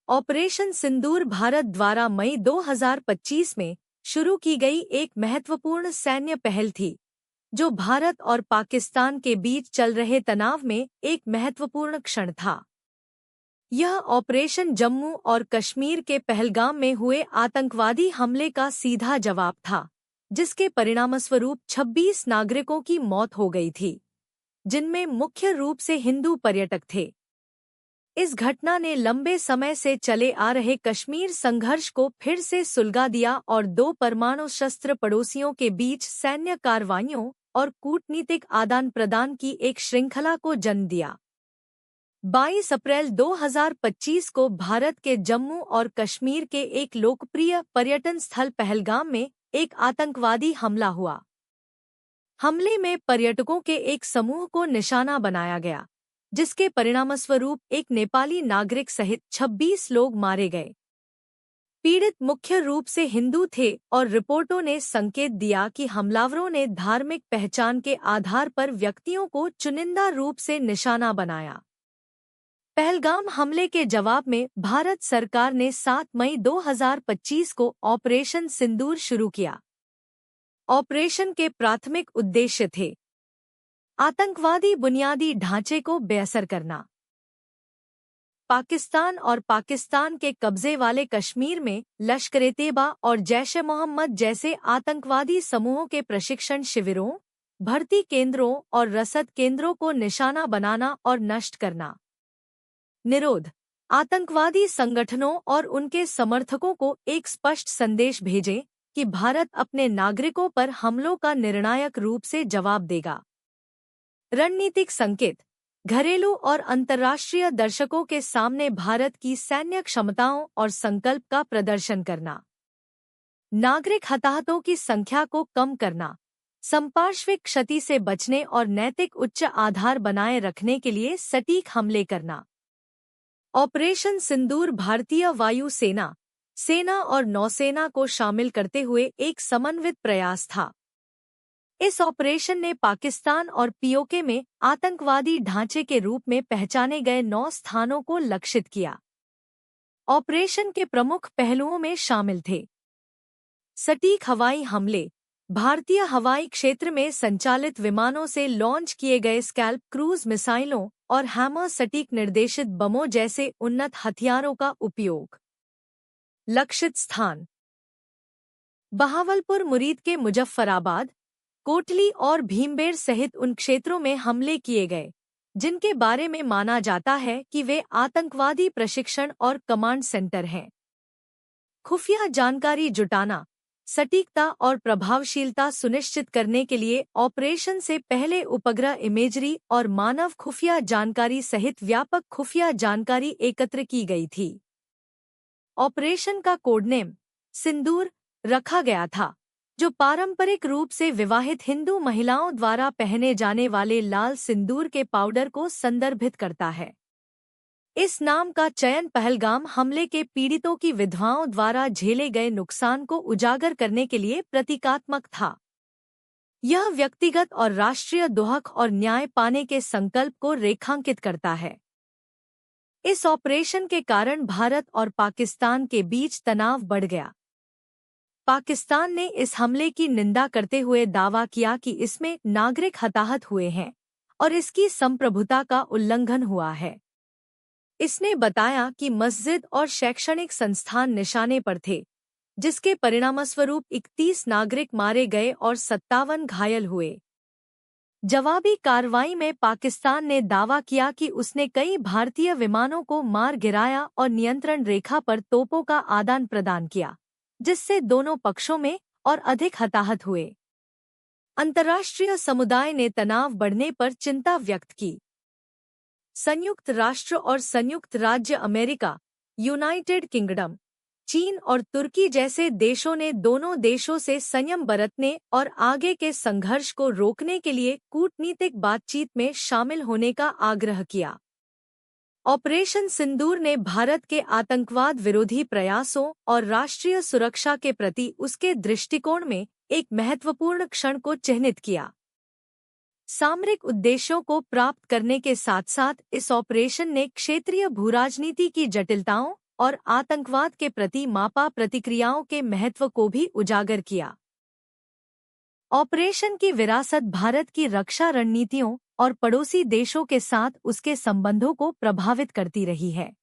Operation सिंदूर भारत द्वारा मई 2025 में शुरू की गई एक महत्वपूर्ण सैन्य पहल थी, जो भारत और पाकिस्तान के बीच चल रहे तनाव में एक महत्वपूर्ण क्षण था। यह ऑपरेशन जम्मू और कश्मीर के पहलगाम में हुए आतंकवादी हमले का सीधा जवाब था, जिसके परिणामस्वरूप 26 नागरिकों की मौत हो गई थी, जिनमें मुख्य रूप से हिंदू पर्यटक थे। इस घटना ने लंबे समय से चले आ रहे कश्मीर संघर्ष को फिर से सुलगा दिया और दो परमाणु शस्त्र पड़ोसियों के बीच सैन्य कार्रवाइयों और कूटनीतिक आदान प्रदान की एक श्रृंखला को जन्म दिया। 22 अप्रैल 2025 को भारत के जम्मू और कश्मीर के एक लोकप्रिय पर्यटन स्थल पहलगाम में एक आतंकवादी हमला हुआ। हमले में पर्यटकों के एक समूह को निशाना बनाया गया, जिसके परिणामस्वरूप एक नेपाली नागरिक सहित 26 लोग मारे गए। पीड़ित मुख्य रूप से हिंदू थे और रिपोर्टों ने संकेत दिया कि हमलावरों ने धार्मिक पहचान के आधार पर व्यक्तियों को चुनिंदा रूप से निशाना बनाया। पहलगाम हमले के जवाब में भारत सरकार ने 7 मई 2025 को ऑपरेशन सिंदूर शुरू किया। ऑपरेशन के प्राथमिक उद्देश्य थे आतंकवादी बुनियादी ढांचे को बेअसर करना, पाकिस्तान और पाकिस्तान के कब्जे वाले कश्मीर में लश्कर-ए-तैयबा और जैश-ए-मोहम्मद जैसे आतंकवादी समूहों के प्रशिक्षण शिविरों, भर्ती केंद्रों और रसद केंद्रों को निशाना बनाना और नष्ट करना। निरोध: आतंकवादी संगठनों और उनके समर्थकों को एक स्पष्ट संदेश भेजें कि भारत अपने नागरिकों पर हमलों का निर्णायक रूप से जवाब देगा। रणनीतिक संकेत: घरेलू और अंतर्राष्ट्रीय दर्शकों के सामने भारत की सैन्य क्षमताओं और संकल्प का प्रदर्शन करना। नागरिक हताहतों की संख्या को कम करना, संपार्श्विक क्षति से बचने और नैतिक उच्च आधार बनाए रखने के लिए सटीक हमले करना। ऑपरेशन सिंदूर भारतीय वायु सेना, सेना और नौसेना को शामिल करते हुए एक समन्वित प्रयास था। इस ऑपरेशन ने पाकिस्तान और पीओके में आतंकवादी ढांचे के रूप में पहचाने गए 9 स्थानों को लक्षित किया। ऑपरेशन के प्रमुख पहलुओं में शामिल थे सटीक हवाई हमले, भारतीय हवाई क्षेत्र में संचालित विमानों से लॉन्च किए गए स्कैल्प क्रूज मिसाइलों और हैमर सटीक निर्देशित बमों जैसे उन्नत हथियारों का उपयोग। लक्षित स्थान: बहावलपुर मुरीद के मुजफ्फराबाद, कोटली और भीमबेर सहित उन क्षेत्रों में हमले किए गए, जिनके बारे में माना जाता है कि वे आतंकवादी प्रशिक्षण और कमांड सेंटर हैं। खुफिया जानकारी जुटाना, सटीकता और प्रभावशीलता सुनिश्चित करने के लिए ऑपरेशन से पहले उपग्रह इमेजरी और मानव खुफिया जानकारी सहित व्यापक खुफिया जानकारी एकत्र की गई थी। ऑपरेशन का कोडनेम सिंदूर रखा गया था, जो पारंपरिक रूप से विवाहित हिंदू महिलाओं द्वारा पहने जाने वाले लाल सिंदूर के पाउडर को संदर्भित करता है। इस नाम का चयन पहलगाम हमले के पीड़ितों की विधवाओं द्वारा झेले गए नुकसान को उजागर करने के लिए प्रतीकात्मक था। यह व्यक्तिगत और राष्ट्रीय दोहक और न्याय पाने के संकल्प को रेखांकित करता है। इस ऑपरेशन के कारण भारत और पाकिस्तान के बीच तनाव बढ़ गया। पाकिस्तान ने इस हमले की निंदा करते हुए दावा किया कि इसमें नागरिक हताहत हुए हैं और इसकी संप्रभुता का उल्लंघन हुआ है। इसने बताया कि मस्जिद और शैक्षणिक संस्थान निशाने पर थे, जिसके परिणामस्वरूप 31 नागरिक मारे गए और 57 घायल हुए। जवाबी कार्रवाई में पाकिस्तान ने दावा किया कि उसने कई भारतीय विमानों को मार गिराया और नियंत्रण रेखा पर तोपों का आदान प्रदान किया, जिससे दोनों पक्षों में और अधिक हताहत हुए। अंतर्राष्ट्रीय समुदाय ने तनाव बढ़ने पर चिंता व्यक्त की। संयुक्त राष्ट्र और संयुक्त राज्य अमेरिका, यूनाइटेड किंगडम, चीन और तुर्की जैसे देशों ने दोनों देशों से संयम बरतने और आगे के संघर्ष को रोकने के लिए कूटनीतिक बातचीत में शामिल होने का आग्रह किया। ऑपरेशन सिंदूर ने भारत के आतंकवाद विरोधी प्रयासों और राष्ट्रीय सुरक्षा के प्रति उसके दृष्टिकोण में एक महत्वपूर्ण क्षण को चिह्नित किया। सामरिक उद्देश्यों को प्राप्त करने के साथ साथ इस ऑपरेशन ने क्षेत्रीय भूराजनीति की जटिलताओं और आतंकवाद के प्रति मापा प्रतिक्रियाओं के महत्व को भी उजागर किया। ऑपरेशन की विरासत भारत की रक्षा रणनीतियों और पड़ोसी देशों के साथ उसके संबंधों को प्रभावित करती रही है।